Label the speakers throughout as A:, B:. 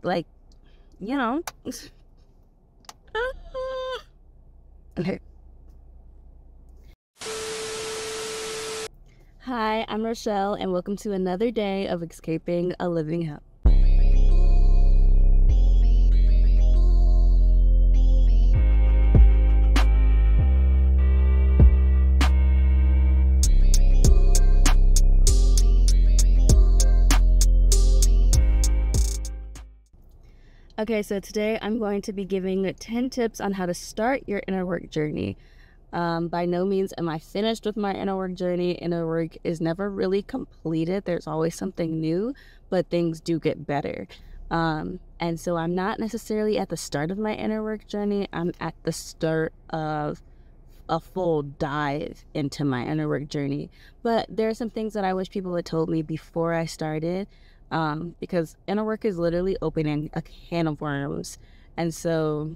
A: like, you know. Okay. Hi, I'm Rochelle, and welcome to another day of Escaping a Living Hell. Okay, so today I'm going to be giving 10 tips on how to start your inner work journey. By no means am I finished with my inner work journey. Inner work is never really completed. There's always something new, but things do get better. And so I'm not necessarily at the start of my inner work journey. I'm at the start of a full dive into my inner work journey. But there are some things that I wish people had told me before I started, because inner work is literally opening a can of worms. And so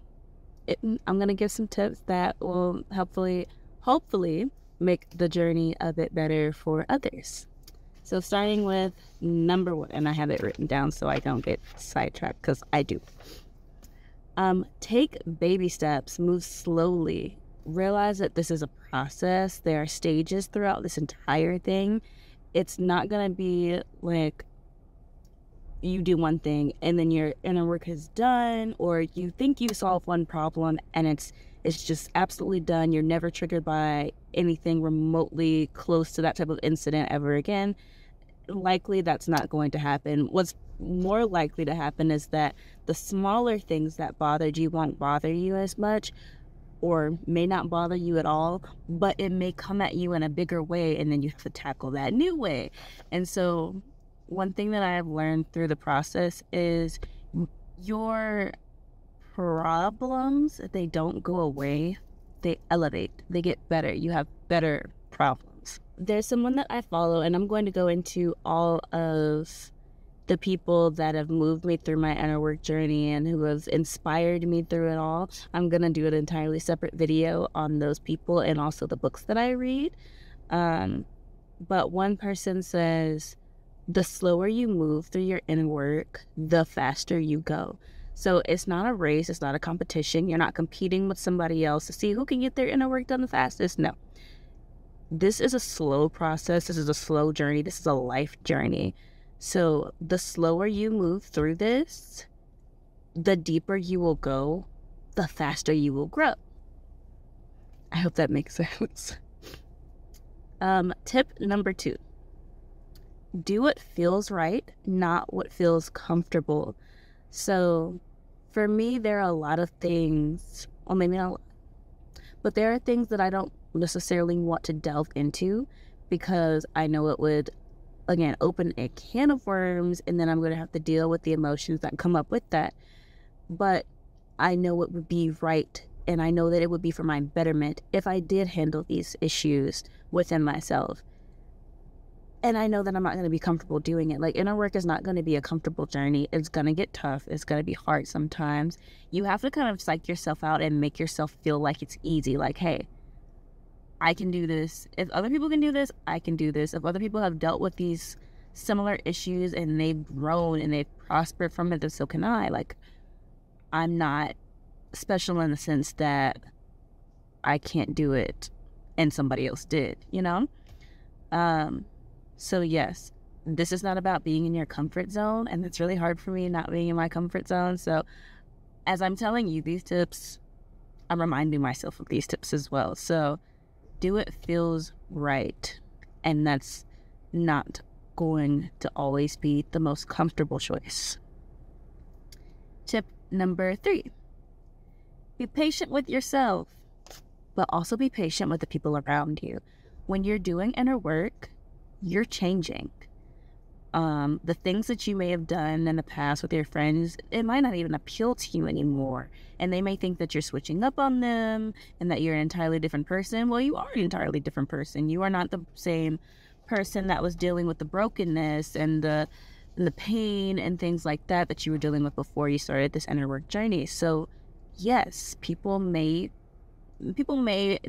A: I'm going to give some tips that will hopefully make the journey a bit better for others. So starting with number 1, and I have it written down so I don't get sidetracked, because I do. Take baby steps, move slowly. Realize that this is a process. There are stages throughout this entire thing. It's not going to be like you do one thing and then your inner work is done, or you think you solved one problem and it's just absolutely done. You're never triggered by anything remotely close to that type of incident ever again. Likely that's not going to happen. What's more likely to happen is that the smaller things that bothered you won't bother you as much, or may not bother you at all, but it may come at you in a bigger way, and then you have to tackle that new way. And so one thing that I have learned through the process is your problems, they don't go away, they elevate, they get better. You have better problems. There's someone that I follow, and I'm going to go into all of the people that have moved me through my inner work journey and who have inspired me through it all. I'm going to do an entirely separate video on those people and also the books that I read. But one person says, the slower you move through your inner work, the faster you go. So it's not a race. It's not a competition. You're not competing with somebody else to see who can get their inner work done the fastest. No. This is a slow process. This is a slow journey. This is a life journey. So the slower you move through this, the deeper you will go, the faster you will grow. I hope that makes sense. Tip number 2. Do what feels right, not what feels comfortable. So for me, there are a lot of things, or maybe not a lot, but there are things that I don't necessarily want to delve into because I know it would, again, open a can of worms, and then I'm going to have to deal with the emotions that come up with that. But I know it would be right, and I know that it would be for my betterment if I did handle these issues within myself. And I know that I'm not going to be comfortable doing it. Like, inner work is not going to be a comfortable journey. It's going to get tough. It's going to be hard sometimes. You have to kind of psych yourself out and make yourself feel like it's easy. Like, hey, I can do this. If other people can do this, I can do this. If other people have dealt with these similar issues and they've grown and they've prospered from it, then so can I. Like, I'm not special in the sense that I can't do it and somebody else did, you know? So yes, this is not about being in your comfort zone, and it's really hard for me not being in my comfort zone. So as I'm telling you these tips, I'm reminding myself of these tips as well. So do what feels right, and that's not going to always be the most comfortable choice. Tip number 3, be patient with yourself, but also be patient with the people around you. When you're doing inner work, you're changing. The things that you may have done in the past with your friends, it might not even appeal to you anymore. And they may think that you're switching up on them and that you're an entirely different person. Well, you are an entirely different person. You are not the same person that was dealing with the brokenness and the pain and things like that you were dealing with before you started this inner work journey. So yes, people may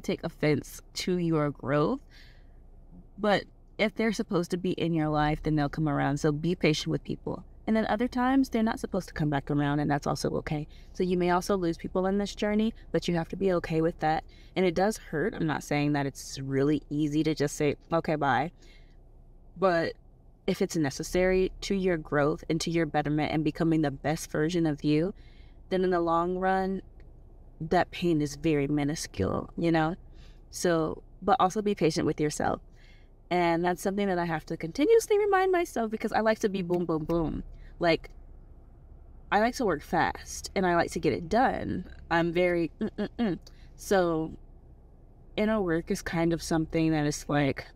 A: take offense to your growth, but if they're supposed to be in your life, then they'll come around. So be patient with people. And then other times they're not supposed to come back around, and that's also okay. So you may also lose people in this journey, but you have to be okay with that. And it does hurt. I'm not saying that it's really easy to just say, okay, bye. But if it's necessary to your growth and to your betterment and becoming the best version of you, then in the long run, that pain is very minuscule, you know? So, but also be patient with yourself. And that's something that I have to continuously remind myself, because I like to be boom, boom, boom. Like, I like to work fast and I like to get it done. I'm very, So, inner work is kind of something that is like,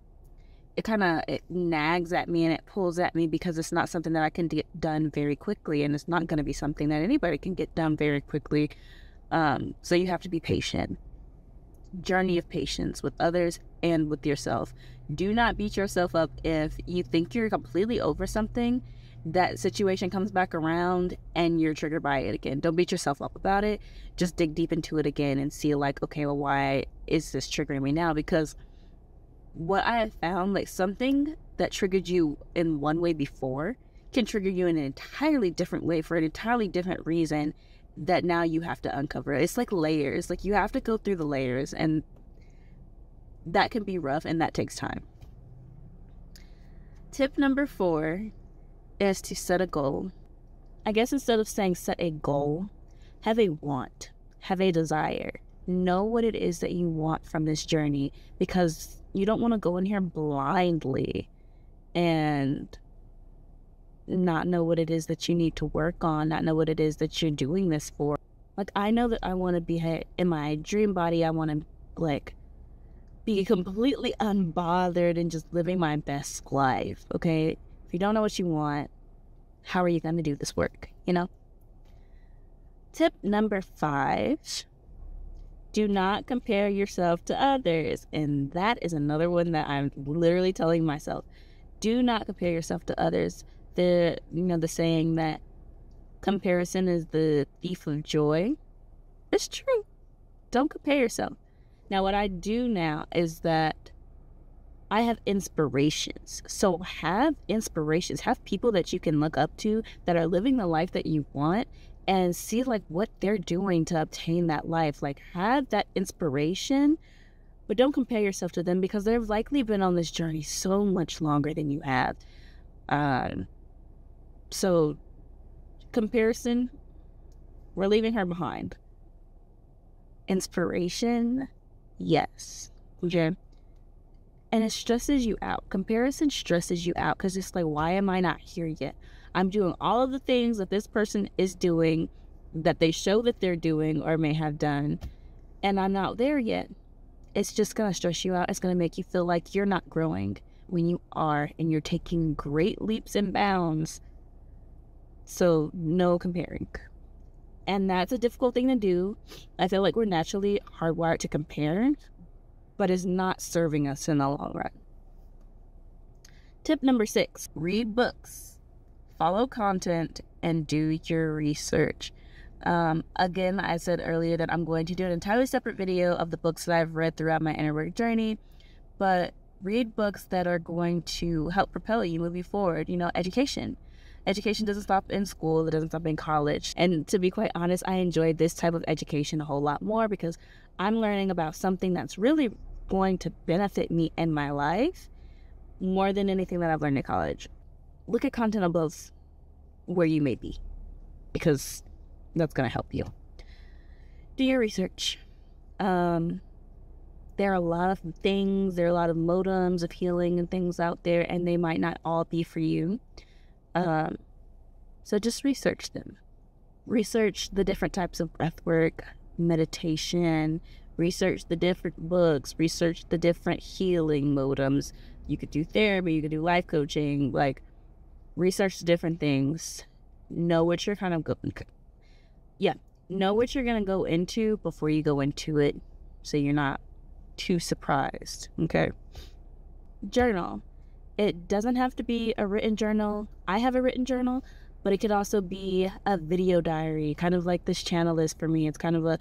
A: it nags at me and it pulls at me, because it's not something that I can get done very quickly. And it's not going to be something that anybody can get done very quickly. So you have to be patient. Journey of patience with others and with yourself. Do not beat yourself up if you think you're completely over something, that situation comes back around and you're triggered by it again. Don't beat yourself up about it. Just dig deep into it again and see like, okay, well, why is this triggering me now? Because what I have found, like, something that triggered you in one way before can trigger you in an entirely different way for an entirely different reason that now you have to uncover. It's like layers. Like, you have to go through the layers, and that can be rough, and that takes time. Tip number 4 is to set a goal. I guess instead of saying set a goal, have a want, have a desire. Know what it is that you want from this journey, because you don't want to go in here blindly and not know what it is that you need to work on, not know what it is that you're doing this for. Like, I know that I want to be in my dream body. I want to, like, be completely unbothered and just living my best life, okay? If you don't know what you want, how are you going to do this work, you know? Tip number 5, do not compare yourself to others. And that is another one that I'm literally telling myself. Do not compare yourself to others. The saying that comparison is the thief of joy. It's true. Don't compare yourself. Now, what I do now is that I have inspirations. So have inspirations. Have people that you can look up to that are living the life that you want, and see like what they're doing to obtain that life. Like, have that inspiration, but don't compare yourself to them, because they've likely been on this journey so much longer than you have. So comparison, we're leaving her behind. Inspiration, yes. Okay. And it stresses you out. Comparison stresses you out, because it's like, why am I not here yet? I'm doing all of the things that this person is doing, that they show that they're doing or may have done, and I'm not there yet. It's just going to stress you out. It's going to make you feel like you're not growing when you are, and you're taking great leaps and bounds. So no comparing. And that's a difficult thing to do. I feel like we're naturally hardwired to compare, but it's not serving us in the long run. Tip number 6, read books, follow content, and do your research. Again, I said earlier that I'm going to do an entirely separate video of the books that I've read throughout my inner work journey, but read books that are going to help propel you moving forward. Education. Education doesn't stop in school. It doesn't stop in college. And to be quite honest, I enjoy this type of education a whole lot more, because I'm learning about something that's really going to benefit me in my life more than anything that I've learned in college. Look at content above where you may be, because that's going to help you. Do your research. There are a lot of things, there are a lot of modems of healing and things out there, and they might not all be for you. So just research them. Research the different types of breath work, meditation, research the different books, research the different healing modems. You could do therapy, you could do life coaching, like, research the different things. Know what you're kind of know what you're going to go into before you go into it, so you're not too surprised. Okay. Journal. It doesn't have to be a written journal. I have a written journal, but it could also be a video diary, kind of like this channel is for me. It's kind of a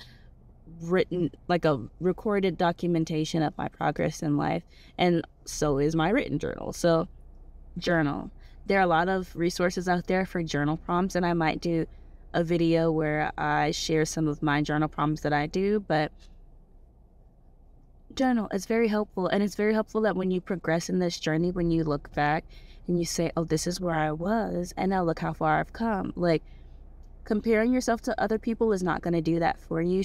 A: written, like a recorded documentation of my progress in life, and so is my written journal. So journal. There are a lot of resources out there for journal prompts, and I might do a video where I share some of my journal prompts that I do, but journal is very helpful. And it's very helpful that when you progress in this journey, when you look back and you say, oh, this is where I was, and now look how far I've come. Like, comparing yourself to other people is not going to do that for you,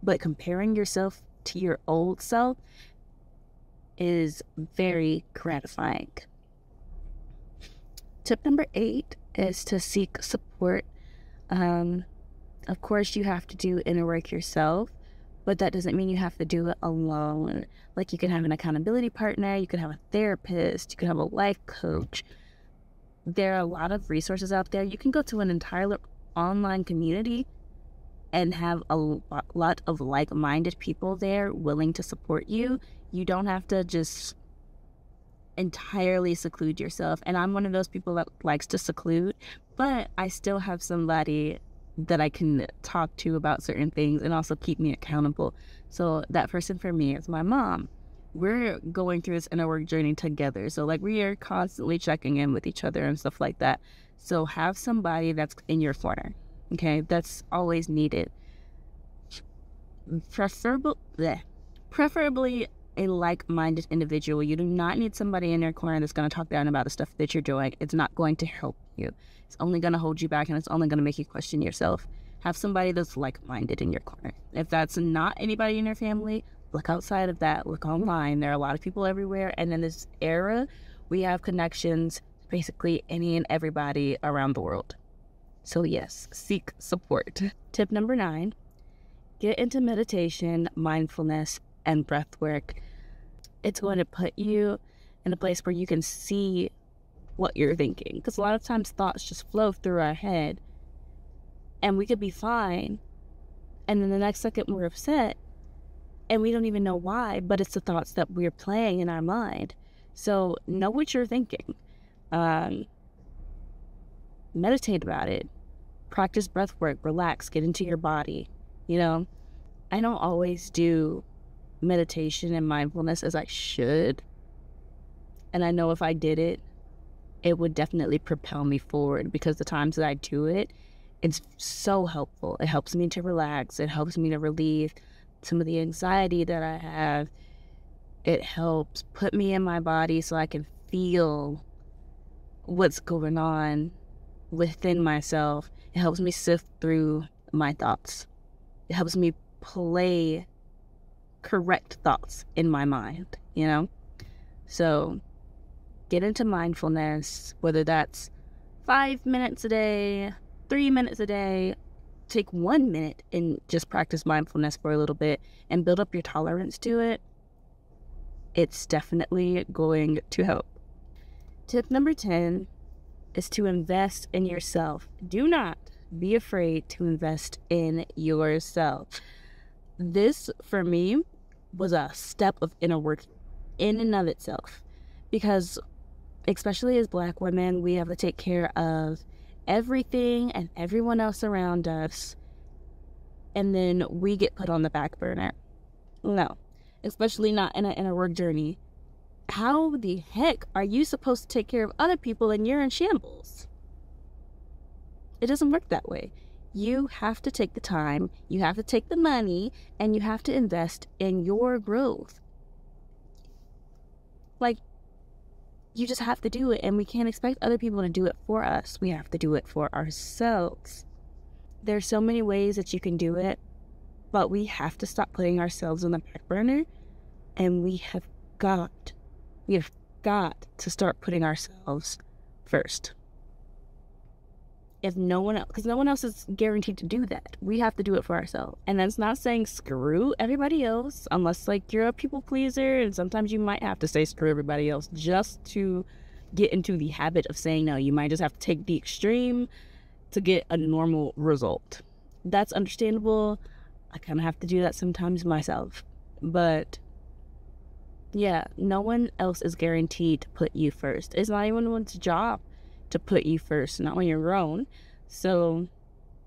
A: but comparing yourself to your old self is very gratifying. Tip number 8 is to seek support. Of course, you have to do inner work yourself, but that doesn't mean you have to do it alone. Like, you can have an accountability partner, you can have a therapist, you can have a life coach. There are a lot of resources out there. You can go to an entire online community and have a lot of like-minded people there willing to support you. You don't have to just entirely seclude yourself. And I'm one of those people that likes to seclude, but I still have somebody that I can talk to about certain things and also keep me accountable. So that person for me is my mom. We're going through this inner work journey together. So like, we are constantly checking in with each other and stuff like that. So have somebody that's in your corner. Okay, that's always needed. Preferably a like-minded individual. You do not need somebody in your corner that's going to talk down about the stuff that you're doing. It's not going to help you. It's only going to hold you back, and it's only going to make you question yourself. Have somebody that's like-minded in your corner. If that's not anybody in your family, look outside of that. Look online. There are a lot of people everywhere, and in this era, we have connections basically any and everybody around the world. So yes, seek support. Tip number 9, get into meditation, mindfulness, and breath work. It's going to put you in a place where you can see what you're thinking. Because a lot of times thoughts just flow through our head and we could be fine. And then the next second we're upset and we don't even know why, but it's the thoughts that we're playing in our mind. So know what you're thinking. Meditate about it. Practice breath work. Relax. Get into your body. You know, I don't always do meditation and mindfulness as I should. And I know if I did it, it would definitely propel me forward, because the times that I do it, it's so helpful. It helps me to relax. It helps me to relieve some of the anxiety that I have. It helps put me in my body so I can feel what's going on within myself. It helps me sift through my thoughts. It helps me play correct thoughts in my mind, you know? So get into mindfulness, whether that's 5 minutes a day, 3 minutes a day. Take 1 minute and just practice mindfulness for a little bit and build up your tolerance to it. It's definitely going to help. Tip number 10 is to invest in yourself. Do not be afraid to invest in yourself. This, for me, was a step of inner work in and of itself, because especially as Black women, we have to take care of everything and everyone else around us, and then we get put on the back burner. No, especially not in an inner work journey. How the heck are you supposed to take care of other people and you're in shambles? It doesn't work that way. You have to take the time, you have to take the money, and you have to invest in your growth. Like, you just have to do it, and we can't expect other people to do it for us. We have to do it for ourselves. There's so many ways that you can do it, but we have to stop putting ourselves on the back burner, and we have got to start putting ourselves first. If no one else, because no one else is guaranteed to do that. We have to do it for ourselves. And that's not saying screw everybody else, unless like you're a people pleaser, and sometimes you might have to say screw everybody else just to get into the habit of saying no. You might just have to take the extreme to get a normal result. That's understandable. I kind of have to do that sometimes myself. But yeah, no one else is guaranteed to put you first. It's not anyone's job to put you first, not on your own. So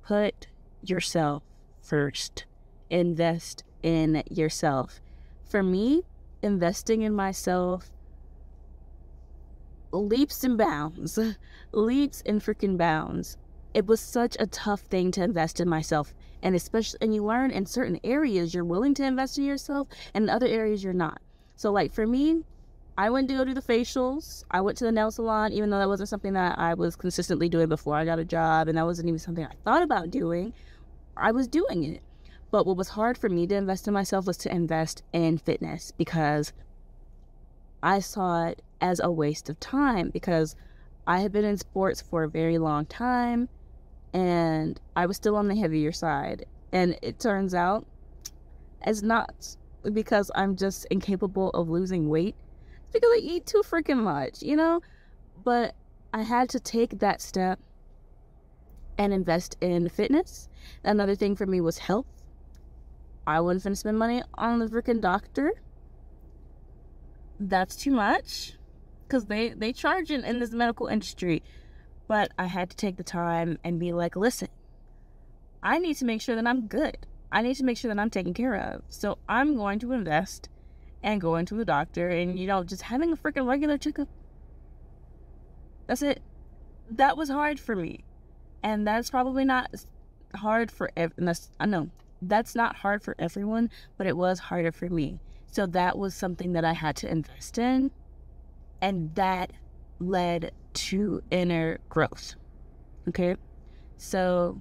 A: put yourself first. Invest in yourself. For me, investing in myself leaps and bounds, leaps and freaking bounds. It was such a tough thing to invest in myself. And especially, and you learn in certain areas you're willing to invest in yourself, and in other areas you're not. So like for me, I went to go do the facials. I went to the nail salon, even though that wasn't something that I was consistently doing before I got a job, and that wasn't even something I thought about doing. I was doing it. But what was hard for me to invest in myself was to invest in fitness, because I saw it as a waste of time, because I had been in sports for a very long time and I was still on the heavier side. And it turns out it's not because I'm just incapable of losing weight. It's because I eat too freaking much, you know? But I had to take that step and invest in fitness. Another thing for me was health. I wasn't finna spend money on the freaking doctor. That's too much, because they charge in this medical industry. But I had to take the time and be like, listen, I need to make sure that I'm good. I need to make sure that I'm taken care of. So I'm going to invest and go into the doctor and, you know, just having a freaking regular checkup. That's it. That was hard for me. And that's probably not hard for I know that's not hard for everyone, but it was harder for me. So that was something that I had to invest in, and that led to inner growth. Okay, so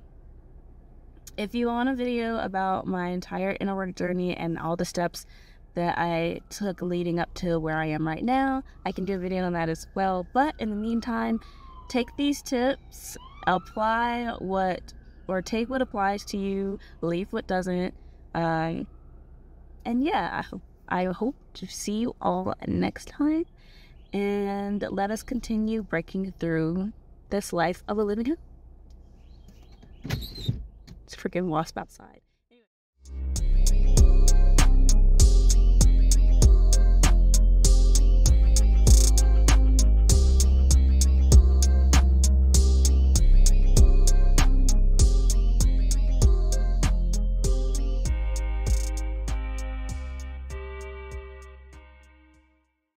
A: if you want a video about my entire inner work journey and all the steps that I took leading up to where I am right now, I can do a video on that as well. But in the meantime, take these tips, apply take what applies to you, leave what doesn't. And yeah, I hope to see you all next time. And let us continue breaking through this life of a living. It's a freaking wasp outside.